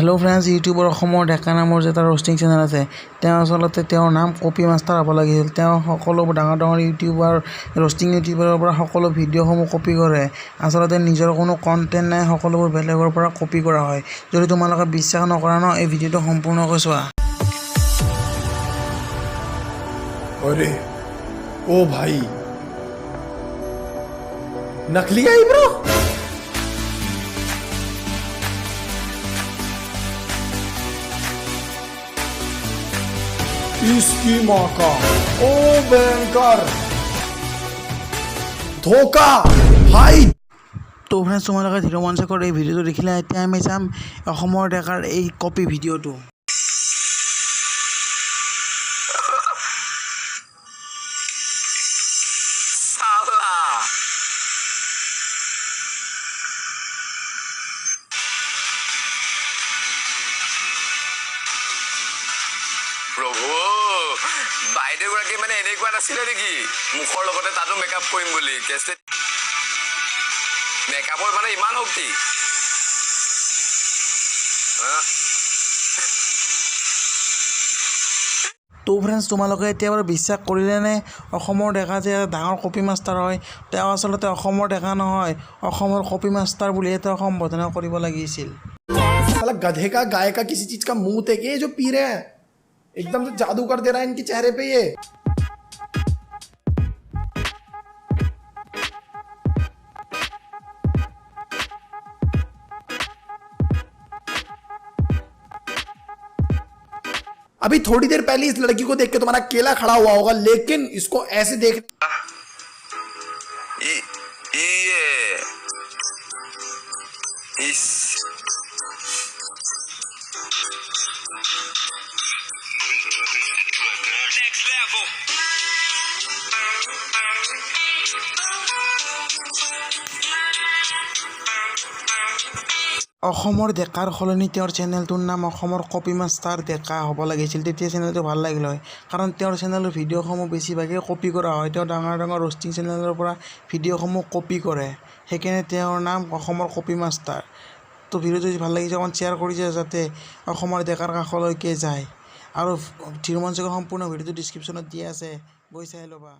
hello friends YouTuber অসমৰ ডেকা নামৰ যে এটা रोस्टिंग चेनेल আছে তেওঁ আসলতে তেওঁৰ নাম কপি মাষ্টাৰ হ'ব লাগিছিল তেওঁ সকলো ডাঙৰ ইউটিউবাৰ रोस्टिंग ইউটিউবাৰৰ পৰা সকলো ভিডিঅ'সমূহ কপি কৰে আসলতে নিজৰ কোনো কন্টেন্ট নাই সকলোবোৰ বেলেগৰ পৰা কপি কৰা হয় যদি তোমালোকে বিশ্বাস নকৰা ন এই ভিডিঅ'টো সম্পূৰ্ণকৈ চোৱা अरे ओ भाई नकली है ब्रो इसकी माँ का ओ भयंकर धोखा भाई তো ফ্ৰেন্ডছ তোমালোকে ৰোমাঞ্চকৰ এই ভিডিঅ'টো দেখিলে এতিয়া আমি চাম অসমৰ ডেকাৰ এই কপি ভিডিঅ'টো প্ৰভু বাইদেউগৰাকী মানে এনেকুৱা নাছিলে নেকি মুখৰ লগতে তাতো মেকআপ কৰিম বুলি কেছতে মেকআপৰ মানে ইমান শক্তি তো ফ্ৰেন্ডছ তোমালোকে এতিয়া বাৰু বিশ্বাস কৰিলেনে অসমৰ ডেকা যে ডাঙৰ কপি মাষ্টাৰ হয় তেওঁ আসলতে অসমৰ ডেকা নহয় অসমৰ কপি মাষ্টাৰ বুলিয়ে তেওঁ সম্বোধন কৰিব লাগিছিল साला गधे का गाय का किसी चीज का मुंह देखे जो पी रहे हैं एकदम से जादू कर दे रहा है इनके चेहरे पे ये अभी थोड़ी देर पहले इस लड़की को देख के तुम्हारा केला खड़ा हुआ होगा लेकिन इसको ऐसे देख অসমৰ ডেকাৰ সলনি তেওঁৰ চেনেলটোৰ নাম অসমৰ কপি মাষ্টাৰ ডেকা হ'ব লাগিছিল তেতিয়া চেনেলটো ভাল লাগিল হয় কাৰণ তেওঁৰ চেনেলৰ ভিডিঅ'সমূহ বেছিভাগে কপি কৰা হয় তেওঁ ডাঙৰ ৰোস্টিং চেনেলৰ পৰা ভিডিঅ'সমূহ কপি কৰে সেইকাৰণে তেওঁৰ নাম অসমৰ কপি মাষ্টাৰ তো ভিডিঅ'টো ভাল লাগিছে অকণ শ্বেয়াৰ কৰিছে যাতে অসমৰ ডেকাৰ কাষলৈকে যায় আৰু ৰোমাঞ্চকৰ সম্পূৰ্ণ ভিডিঅ'টো ডিছক্ৰিপশ্যনত দিয়া আছে গৈ চাই ল'বা